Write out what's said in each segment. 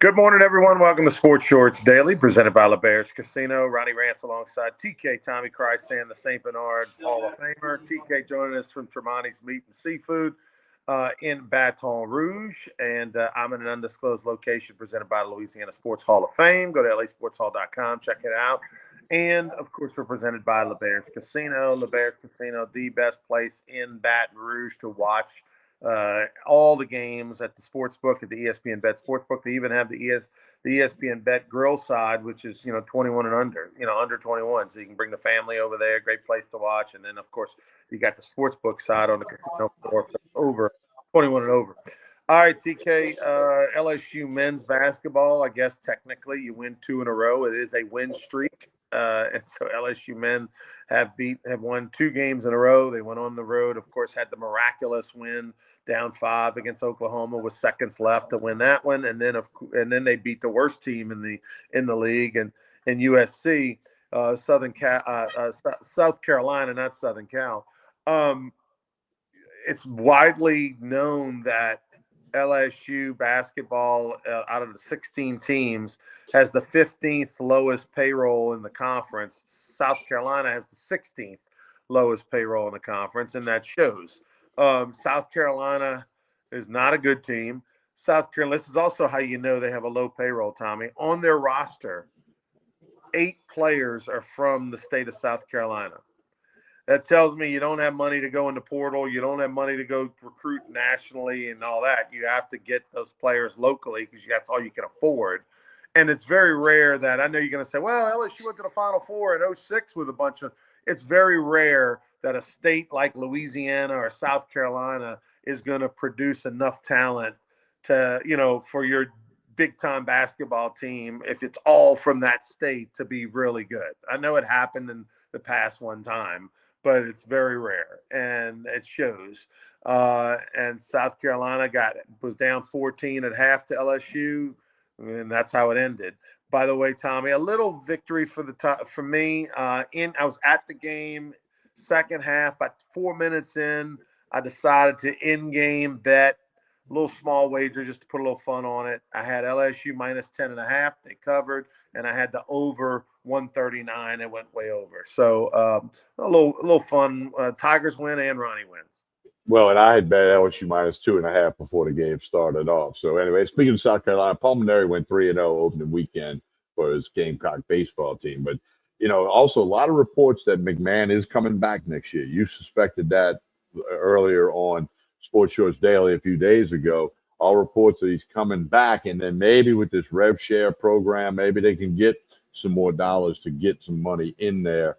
Good morning, everyone. Welcome to Sports Shorts Daily, presented by LeBear's Casino. Ronnie Rants alongside TK, Tommy Krysan, the St. Bernard Hall of Famer. TK joining us from Tremonti's Meat and Seafood in Baton Rouge. And I'm in an undisclosed location presented by Louisiana Sports Hall of Fame. Go to lasportshall.com, check it out. And, of course, we're presented by LeBear's Casino. LeBear's Casino, the best place in Baton Rouge to watch all the games at the sportsbook, at the ESPN Bet Sportsbook. They even have the ESPN Bet Grill side, which is 21 and under, under 21, so you can bring the family over there. Great place to watch. And then of course you got the sportsbook side on the casino floor for over 21 and over. All right, TK, LSU men's basketball. I guess technically you win 2 in a row. It is a win streak. And so LSU men have won 2 games in a row. They went on the road, of course, had the miraculous win down 5 against Oklahoma with seconds left to win that one, and then they beat the worst team in the league and USC, South Carolina, not Southern Cal. It's widely known that LSU basketball, out of the 16 teams, has the 15th lowest payroll in the conference. South Carolina has the 16th lowest payroll in the conference, and that shows. South Carolina is not a good team. South Carolina, this is also how you know they have a low payroll, Tommy. On their roster, 8 players are from the state of South Carolina. That tells me you don't have money to go in the portal. You don't have money to go recruit nationally and all that. You have to get those players locally because that's all you can afford. And it's very rare that, I know you're going to say, well, LSU went to the Final Four in 2006 with a bunch of – it's very rare that a state like Louisiana or South Carolina is going to produce enough talent to, for your big-time basketball team, if it's all from that state, to be really good. I know it happened in the past one time, but it's very rare, and it shows. And South Carolina was down 14 at half to LSU, and that's how it ended. By the way, Tommy, a little victory for me. I was at the game, second half, about 4 minutes in, I decided to in-game bet a little small wager just to put a little fun on it. I had LSU minus 10.5. They covered, and I had the over 139. It went way over. So a little fun. Tigers win and Ronnie wins. Well, and I had bet LSU minus 2.5 before the game started off. So anyway, speaking of South Carolina, Pulmonary went 3-0 opening weekend for his Gamecock baseball team. But also a lot of reports that McMahon is coming back next year. You suspected that earlier on Sports Shorts Daily a few days ago. All reports that he's coming back, and then maybe with this rev share program, maybe they can get some more dollars to get some money in there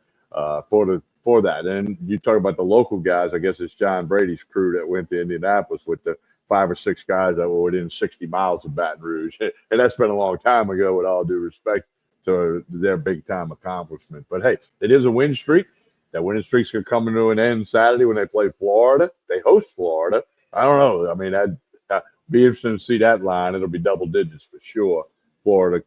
for that. And you talk about the local guys. I guess it's John Brady's crew that went to Indianapolis with the 5 or 6 guys that were within 60 miles of Baton Rouge, and that's been a long time ago. With all due respect to their big time accomplishment, but hey, it is a win streak. That winning streak's going to come to an end Saturday when they play Florida. They host Florida. I don't know. I mean, I'd be interesting to see that line. It'll be double digits for sure. Florida,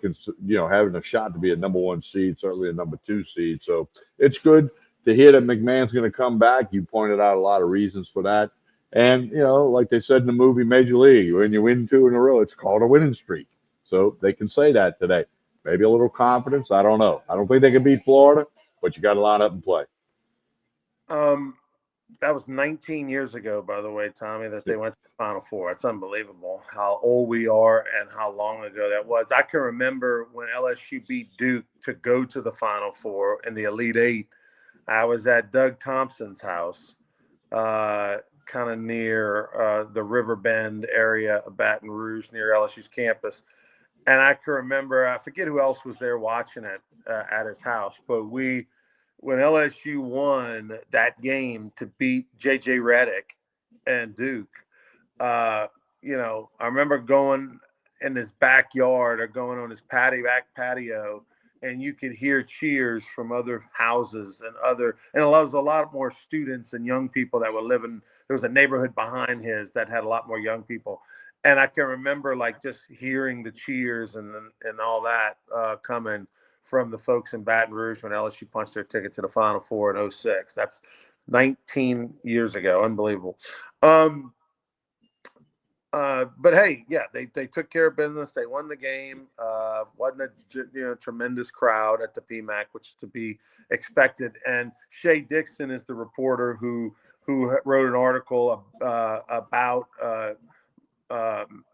having a shot to be a number 1 seed, certainly a number 2 seed. So it's good to hear that McMahon's going to come back. You pointed out a lot of reasons for that. And, like they said in the movie Major League, when you win 2 in a row, it's called a winning streak. So they can say that today. Maybe a little confidence. I don't know. I don't think they can beat Florida, but you got to line up and play. That was 19 years ago, by the way, Tommy, that they went to the Final Four. It's unbelievable how old we are and how long ago that was. I can remember when LSU beat Duke to go to the Final Four in the Elite Eight. I was at Doug Thompson's house, kind of near the River Bend area of Baton Rouge, near LSU's campus. And I can remember, I forget who else was there watching it at his house, but when LSU won that game to beat J.J. Redick and Duke, I remember going in his backyard or going on his back patio, and you could hear cheers from other houses and it was a lot more students and young people that were living. There was a neighborhood behind his that had a lot more young people. And I can remember just hearing the cheers and all that coming from the folks in Baton Rouge when LSU punched their ticket to the Final Four in 2006. That's 19 years ago. Unbelievable. But hey, yeah, they took care of business. They won the game. Wasn't a tremendous crowd at the PMAC, which is to be expected. And Shay Dixon is the reporter who wrote an article about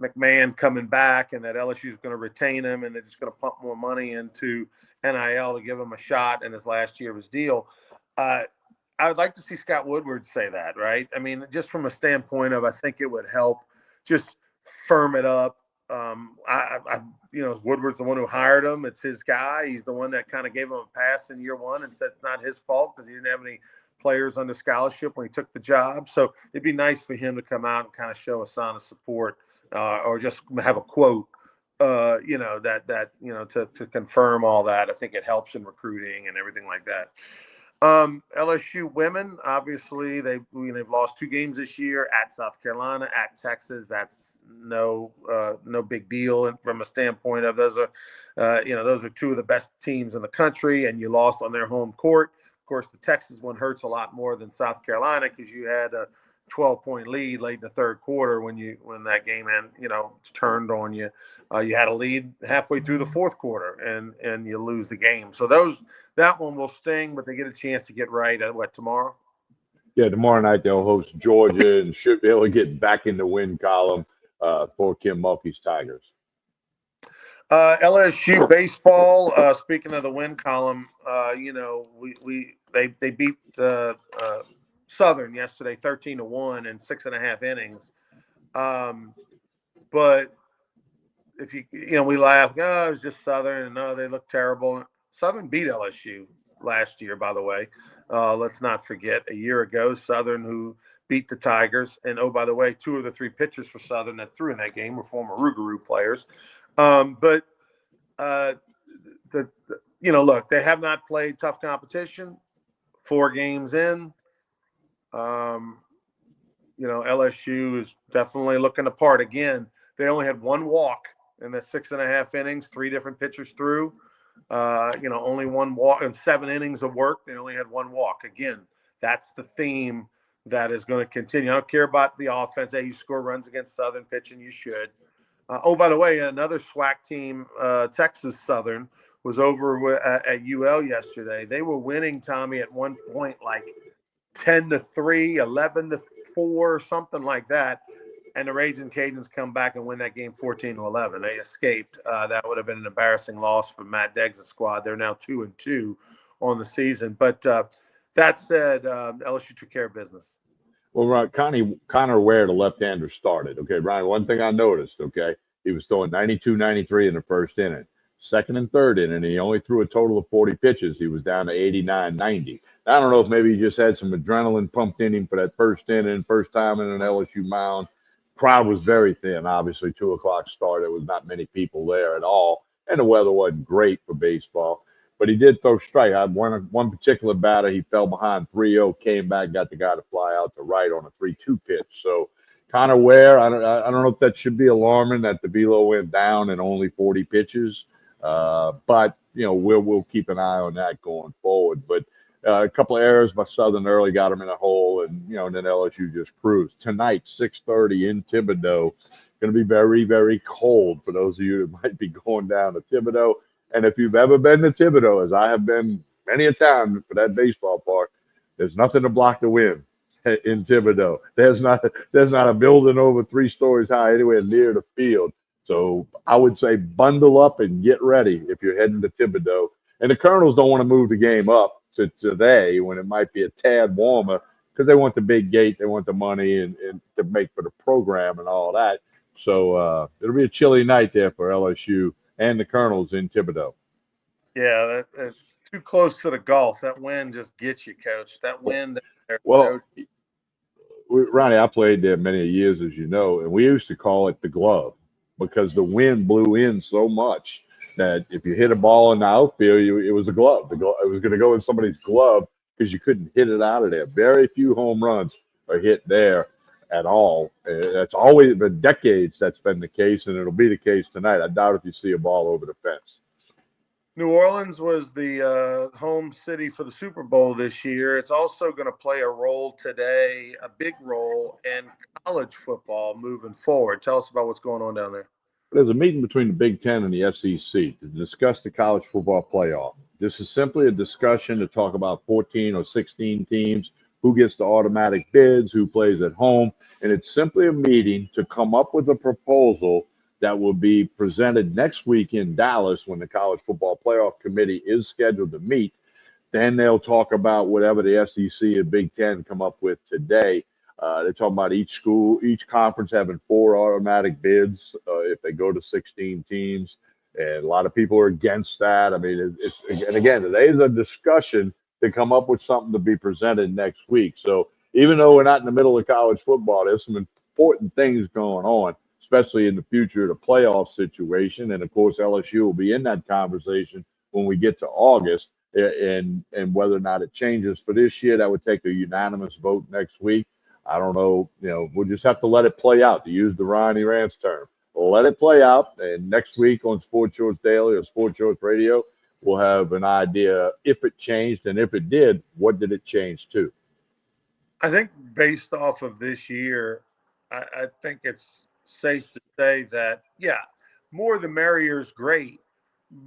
McMahon coming back and that LSU is going to retain him and they're just going to pump more money into NIL to give him a shot in his last year of his deal. I would like to see Scott Woodward say that, right? I mean, just from a standpoint of, I think it would help just firm it up. Woodward's the one who hired him. It's his guy. He's the one that kind of gave him a pass in year one and said it's not his fault because he didn't have any players under scholarship when he took the job. So it'd be nice for him to come out and kind of show a sign of support or just have a quote, to confirm all that. I think it helps in recruiting and everything like that. LSU women, obviously they've lost 2 games this year at South Carolina, at Texas. That's no big deal from a standpoint of those are 2 of the best teams in the country, and you lost on their home court. Of course, the Texas one hurts a lot more than South Carolina because you had a 12-point lead late in the third quarter when that game turned on you. You had a lead halfway through the fourth quarter and you lose the game. So that one will sting, but they get a chance to get right at tomorrow? Yeah, tomorrow night they'll host Georgia and should be able to get back in the win column for Kim Mulkey's Tigers. LSU baseball. Speaking of the win column, they beat Southern yesterday 13-1 in 6.5 innings. But if we laugh, it was just Southern, and no, they look terrible. Southern beat LSU last year, by the way. Let's not forget, a year ago, Southern, who beat the Tigers, and by the way, 2 of the 3 pitchers for Southern that threw in that game were former Rougarou players. Look, they have not played tough competition. 4 games in. LSU is definitely looking apart. Again, they only had 1 walk in the 6.5 innings, 3 different pitchers threw. Only 1 walk in 7 innings of work. They only had 1 walk. Again, that's the theme that is going to continue. I don't care about the offense. Hey, you score runs against Southern pitching, you should. By the way, another SWAC team, Texas Southern, was over at UL yesterday. They were winning, Tommy, at one point like 10-3, 11-4, something like that. And the Raging Cajuns come back and win that game 14-11. They escaped. That would have been an embarrassing loss for Matt Deggs' squad. They're now 2-2 on the season. But that said, LSU took care of business. Well, Ron, Connor Ware, the left-hander, started. Okay, Ryan, one thing I noticed, okay, he was throwing 92, 93 in the first inning. Second and third inning, he only threw a total of 40 pitches. He was down to 89, 90. I don't know if maybe he just had some adrenaline pumped in him for that first inning, first time in an LSU mound. Crowd was very thin, obviously, 2 o'clock start. There was not many people there at all, and the weather wasn't great for baseball. But he did throw strike. I had one particular batter, he fell behind 3-0, came back, got the guy to fly out to right on a 3-2 pitch. So Connor Ware, I don't know if that should be alarming that the velo went down in only 40 pitches. But we'll keep an eye on that going forward. But a couple of errors by Southern early got them in a hole, and then LSU just cruised. Tonight, 6:30 in Thibodaux. Going to be very, very cold for those of you that might be going down to Thibodaux. And if you've ever been to Thibodaux, as I have been many a time for that baseball park, there's nothing to block the wind in Thibodaux. There's not a building over 3 stories high anywhere near the field. So I would say bundle up and get ready if you're heading to Thibodaux. And the Colonels don't want to move the game up to today when it might be a tad warmer because they want the big gate, they want the money and to make for the program and all that. So it'll be a chilly night there for LSU and the Colonels in Thibodaux. Yeah, that's too close to the Gulf. That wind just gets you, Coach. That wind. Well, Ronnie, I played there many years, as you know, and we used to call it the glove because the wind blew in so much that if you hit a ball in the outfield, it was a glove. It was going to go in somebody's glove because you couldn't hit it out of there. Very few home runs are hit there at all. That's always been decades that's been the case, and it'll be the case tonight. I doubt if you see a ball over the fence. New Orleans was the home city for the Super Bowl this year. It's also going to play a role today, a big role in college football moving forward. Tell us about what's going on down there. There's a meeting between the Big Ten and the SEC to discuss the college football playoff. This is simply a discussion to talk about 14 or 16 teams, who gets the automatic bids, who plays at home, and it's simply a meeting to come up with a proposal that will be presented next week in Dallas when the College Football Playoff Committee is scheduled to meet. Then they'll talk about whatever the SEC and Big Ten come up with today. They're talking about each school, each conference having 4 automatic bids if they go to 16 teams. And a lot of people are against that. I mean, and again, today is a discussion to come up with something to be presented next week. So even though we're not in the middle of college football, there's some important things going on, especially in the future of the playoff situation. And of course, LSU will be in that conversation when we get to August. And whether or not it changes for this year, that would take a unanimous vote next week. I don't know. We'll just have to let it play out, to use the Ronnie Rance term. We'll let it play out. And next week on Sports Shorts Daily or Sports Shorts Radio, we'll have an idea if it changed. And if it did, what did it change to? I think based off of this year, I think it's safe to say that, yeah, more the merrier is great.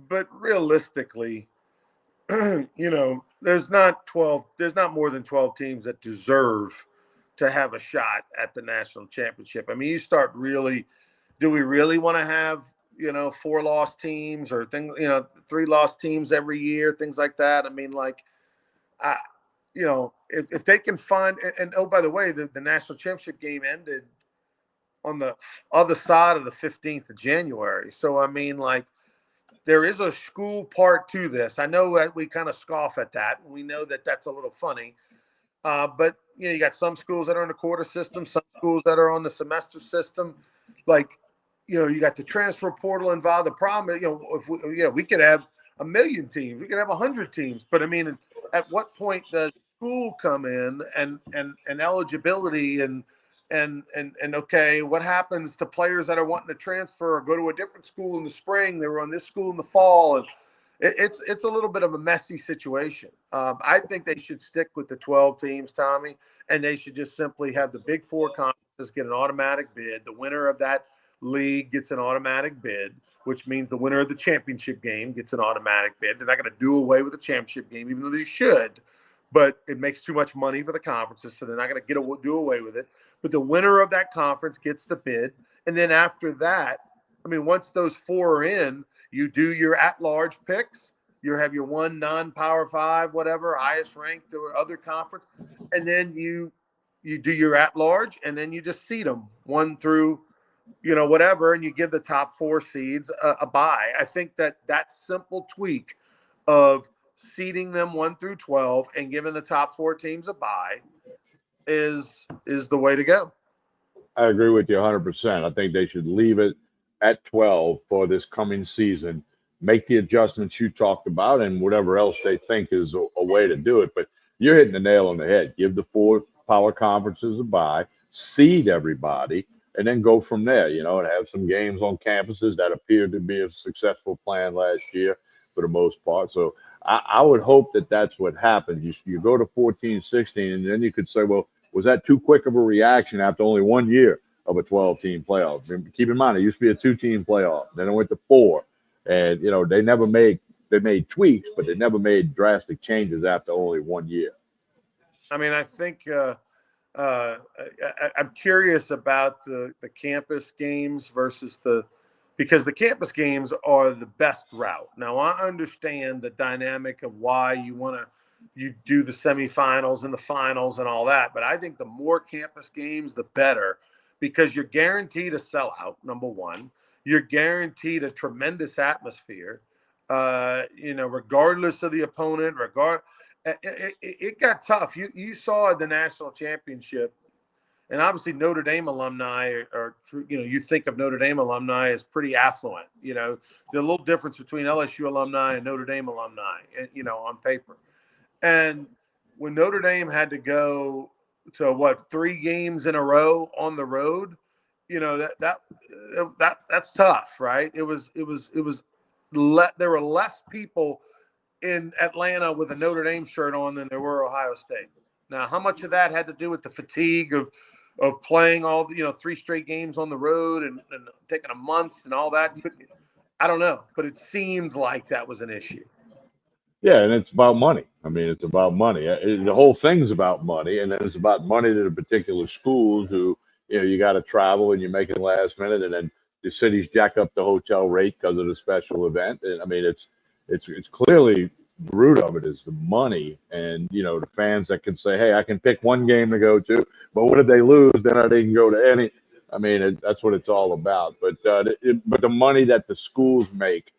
But realistically, there's not more than 12 teams that deserve to have a shot at the national championship. I mean, you start really, do we really want to have, 4 lost teams or 3 lost teams every year, things like that? I mean, if they can find, and oh, by the way, the national championship game ended on the other side of the 15th of January. So, I mean, there is a school part to this. I know that we kind of scoff at that. We know that that's a little funny. But, you got some schools that are in the quarter system, some schools that are on the semester system. You got the transfer portal involved. The problem is, if we could have 1 million teams. We could have 100 teams. But, I mean, at what point does school come in and eligibility and okay, what happens to players that are wanting to transfer or go to a different school in the spring? They were on this school in the fall, and it's a little bit of a messy situation. I think they should stick with the 12 teams, Tommy, and they should just simply have the Big Four conferences get an automatic bid. The winner of that league gets an automatic bid, which means the winner of the championship game gets an automatic bid. They're not going to do away with the championship game, even though they should. But it makes too much money for the conferences, so they're not going to do away with it. But the winner of that conference gets the bid. And then after that, I mean, once those 4 are in, you do your at-large picks. You have your 1 non-Power 5, whatever, highest ranked or other conference. And then you do your at-large, and then you just seed them 1 through, whatever, and you give the top 4 seeds a bye. I think that simple tweak of seeding them 1 through 12 and giving the top 4 teams a bye is the way to go. I agree with you 100%. I think they should leave it at 12 for this coming season, make the adjustments you talked about, and whatever else they think is a way to do it. But you're hitting the nail on the head. Give the 4 power conferences a bye, seed everybody, and then go from there, and have some games on campuses. That appeared to be a successful plan last year for the most part. So I would hope that that's what happens. You go to 14, 16, and then you could say, well, was that too quick of a reaction after only 1 year of a 12-team playoff? And keep in mind, it used to be a 2-team playoff. Then it went to 4. And, they made tweaks, but they never made drastic changes after only 1 year. I mean, I think I'm curious about the campus games versus because the campus games are the best route. Now, I understand the dynamic of why you do the semifinals and the finals and all that, but I think the more campus games, the better, because you're guaranteed a sellout, number one. You're guaranteed a tremendous atmosphere, regardless of the opponent. It got tough. You saw the national championship. And obviously Notre Dame alumni you think of Notre Dame alumni as pretty affluent. The little difference between LSU alumni and Notre Dame alumni, on paper. And when Notre Dame had to go to 3 games in a row on the road, that's tough, right? There were less people in Atlanta with a Notre Dame shirt on than there were Ohio State. Now, how much of that had to do with the fatigue of of playing all the 3 straight games on the road and taking a month and all that. I don't know, but it seemed like that was an issue. Yeah, and it's about money. I mean, it's about money. The whole thing's about money, and then it's about money to the particular schools who, you got to travel and you're making last minute, and then the cities jack up the hotel rate because of the special event. And I mean, it's clearly the root of it is the money, and the fans that can say, hey, I can pick one game to go to, but what if they lose? Then I didn't go to any. I mean, that's what it's all about. But the money that the schools make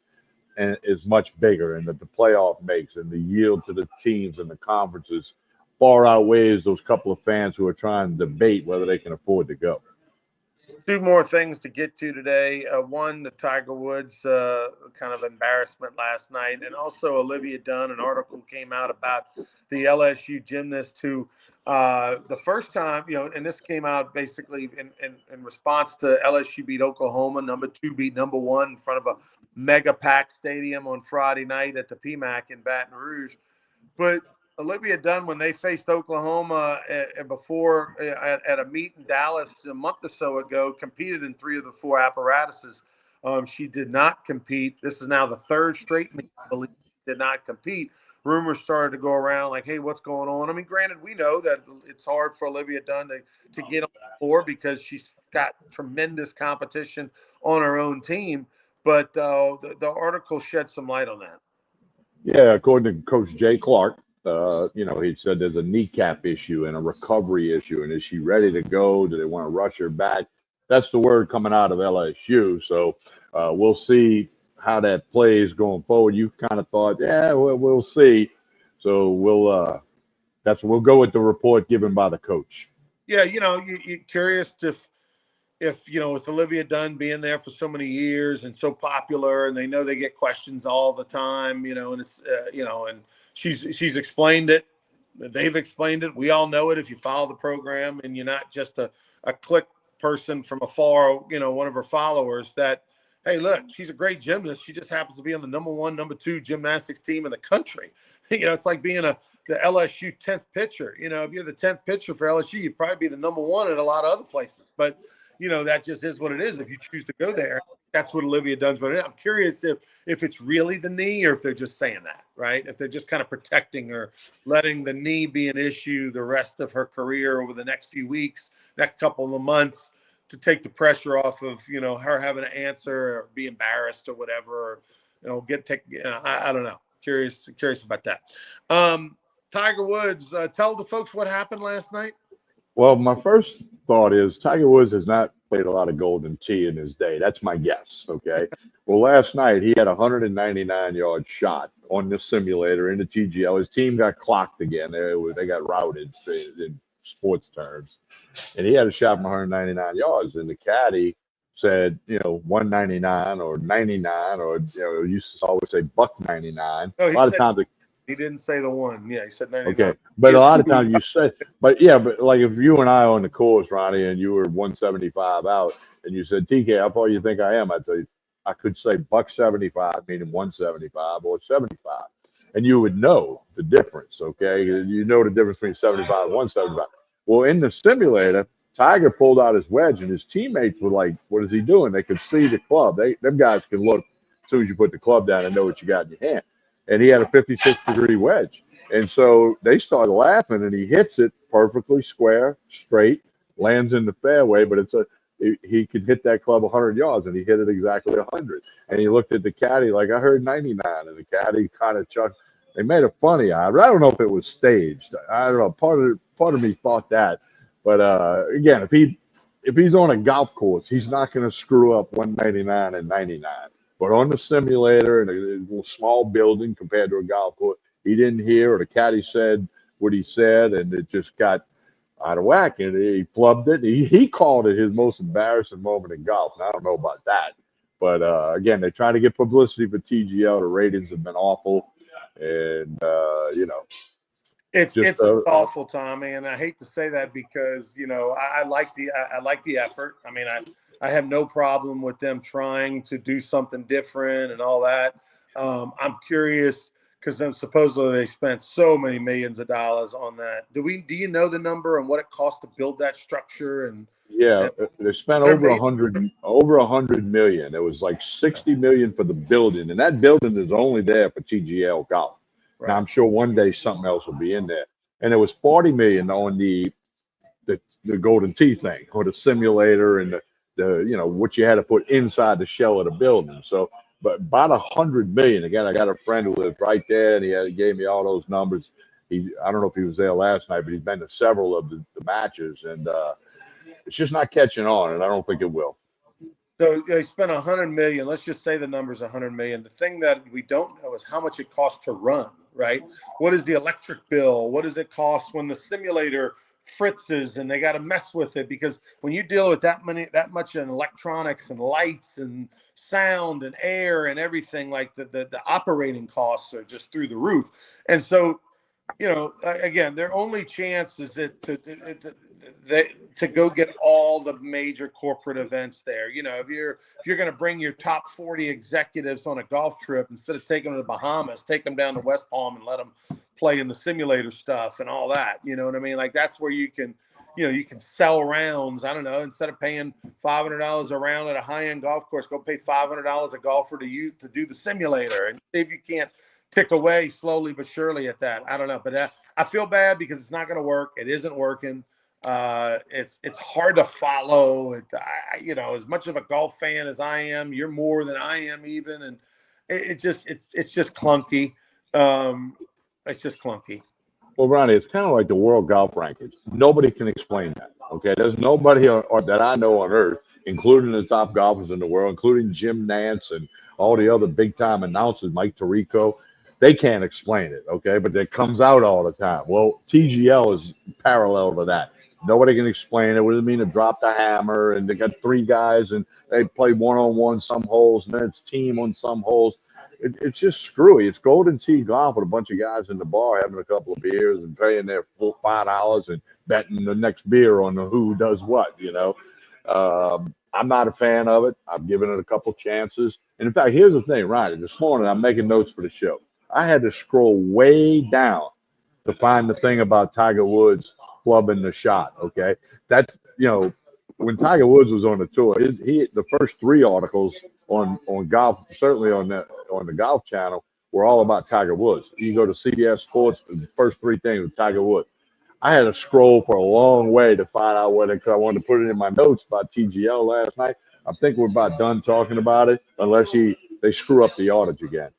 and is much bigger, and that the playoff makes, and the yield to the teams and the conferences far outweighs those couple of fans who are trying to debate whether they can afford to go. 2 more things to get to today. One, the Tiger Woods kind of embarrassment last night, and also Olivia Dunn. An article came out about the LSU gymnast who the first time, and this came out basically in response to LSU beat Oklahoma, number 2 beat number 1 in front of a mega packed stadium on Friday night at the PMAC in Baton Rouge. But Olivia Dunn, when they faced Oklahoma before at a meet in Dallas a month or so ago, competed in 3 of the 4 apparatuses. She did not compete. This is now the 3rd straight meet, I believe, she did not compete. Rumors started to go around like, hey, what's going on? I mean, granted, we know that it's hard for Olivia Dunn to get on the floor because she's got tremendous competition on her own team. But the article shed some light on that. Yeah, according to Coach Jay Clark, he said there's a kneecap issue and a recovery issue, and is she ready to go? Do they want to rush her back? That's the word coming out of LSU. So we'll see how that plays going forward. You kind of thought, yeah, we'll see. So we'll go with the report given by the coach. Yeah, you're curious if with Olivia Dunn being there for so many years and so popular, and they know they get questions all the time, and it's and she's explained it. They've explained it. We all know it if you follow the program and you're not just a click person from afar, one of her followers that, hey, look, she's a great gymnast. She just happens to be on the number 1, number 2 gymnastics team in the country. It's like being the LSU 10th pitcher. If you're the 10th pitcher for LSU, you'd probably be the number 1 at a lot of other places. But, that just is what it is. If you choose to go there, that's what Olivia Dunn's about. I'm curious if it's really the knee or if they're just saying that, right? If they're just kind of protecting her, letting the knee be an issue the rest of her career over the next few weeks, next couple of months, to take the pressure off of, her having to answer or be embarrassed or whatever, I don't know. Curious about that. Tiger Woods, tell the folks what happened last night. Well, my first thought is Tiger Woods has not played a lot of golden tee in his day. That's my guess. Okay. Well, last night he had a 199-yard shot on the simulator in the TGL. His team got clocked again. They got routed in sports terms. And he had a shot from 199 yards. And the caddy said, 199 or 99, or, used to always say buck 99. Oh, a lot of times he didn't say the 1. Yeah, he said 99. Okay, but a lot of times you say, but like if you and I are on the course, Ronnie, and you were 175 out, and you said, TK, how far you think I am? I'd say, I could say buck 75, meaning 175 or 75, and you would know the difference. Okay, you know the difference between 75 and 175. Well, in the simulator, Tiger pulled out his wedge, and his teammates were like, "What is he doing?" They could see the club. Them guys can look as soon as you put the club down and know what you got in your hand. And he had a 56-degree wedge. And so they started laughing, and he hits it perfectly square, straight, lands in the fairway, but he could hit that club 100 yards, and he hit it exactly 100. And he looked at the caddy like, I heard 99, and the caddy kind of chuckled. They made a funny eye, but I don't know if it was staged. I don't know. Part of me thought that. But again, if he's on a golf course, he's not going to screw up 199 and 99. But on the simulator in a small building compared to a golf course, he didn't hear, or the caddy said what he said, and it just got out of whack, and he flubbed it. He called it his most embarrassing moment in golf, and I don't know about that. But, again, they try to get publicity for TGL. The ratings have been awful, and, It's awful, Tommy, and I hate to say that because I like the effort. I mean, I have no problem with them trying to do something different and all that. I'm curious because then supposedly they spent so many millions of dollars on that. Do you know the number and what it cost to build that structure? Yeah, And they spent 100 over a million? hundred over 100 million. It was like 60 million for the building, and that building is only there for TGL golf. Now Right. I'm sure one day something else will be in there. And it was 40 million on the golden tee thing, or the simulator, and the what you had to put inside the shell of the building. So, but about 100 million. Again, I got a friend who lives right there, and he gave me all those numbers. I don't know if he was there last night, but he's been to several of the matches, and it's just not catching on, and I don't think it will. So they spent 100 million. Let's just say the number's 100 million. The thing that we don't know is how much it costs to run, right? What is the electric bill? What does it cost when the simulator fritzes and they got to mess with it? Because when you deal with that much in electronics and lights and sound and air and everything, like the operating costs are just through the roof. And so, again, their only chance is to go get all the major corporate events there. If you're going to bring your top 40 executives on a golf trip, instead of taking them to the Bahamas, take them down to West Palm and let them play in the simulator stuff and all that. You know what I mean? Like, that's where you can sell rounds. I don't know, instead of paying $500 a round at a high-end golf course, go pay $500 a golfer to do the simulator and see if you can't tick away slowly but surely at that. I don't know, but I feel bad because it's not going to work. It isn't working. It's hard to follow. As much of a golf fan as I am, you're more than I am even, and it's just clunky. It's just clunky. Well, Ronnie, it's kind of like the world golf rankings. Nobody can explain that. Okay, there's nobody that I know on earth, including the top golfers in the world, including Jim Nance and all the other big time announcers, Mike Tirico. They can't explain it. Okay, but it comes out all the time. Well, TGL is parallel to that. Nobody can explain it. What does it mean to drop the hammer? And they got three guys and they play one-on-one some holes, and then it's team on some holes. It's just screwy. It's golden tee golf with a bunch of guys in the bar having a couple of beers and paying their full $5 and betting the next beer on who does what. I'm not a fan of it. I've given it a couple chances. And in fact, here's the thing, Ryan. This morning, I'm making notes for the show. I had to scroll way down to find the thing about Tiger Woods flubbing the shot. Okay, that when Tiger Woods was on the tour, the first three articles on golf, certainly on the Golf Channel, were all about Tiger Woods. You go to CBS Sports, the first three things with Tiger Woods. I had to scroll for a long way to find out because I wanted to put it in my notes about TGL last night. I think we're about done talking about it, unless they screw up the yardage again.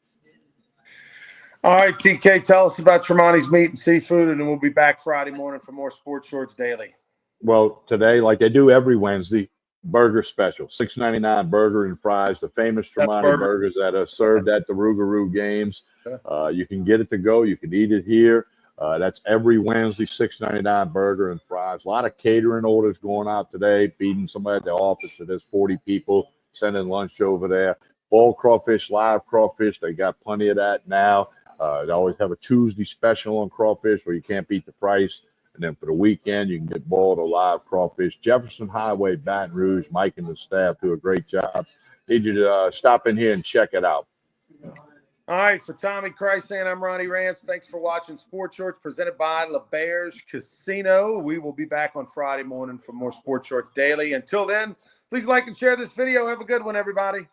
All right, TK, tell us about Tremonti's Meat and Seafood, and then we'll be back Friday morning for more Sports Shorts Daily. Well, today, like they do every Wednesday, burger special, $6.99 burger and fries, the famous Tremonti burgers that are served at the Rougarou games. You can get it to go. You can eat it here. That's every Wednesday, $6.99 burger and fries. A lot of catering orders going out today, feeding somebody at the office. So there's 40 people sending lunch over there. Boiled crawfish, live crawfish. They got plenty of that now. They always have a Tuesday special on crawfish where you can't beat the price. And then for the weekend, you can get boiled or live crawfish. Jefferson Highway, Baton Rouge. Mike and the staff do a great job. Need you to stop in here and check it out. All right, for Tommy Krysan, I'm Ronnie Rance. Thanks for watching Sports Shorts presented by LeBears Casino. We will be back on Friday morning for more Sports Shorts Daily. Until then, please like and share this video. Have a good one, everybody.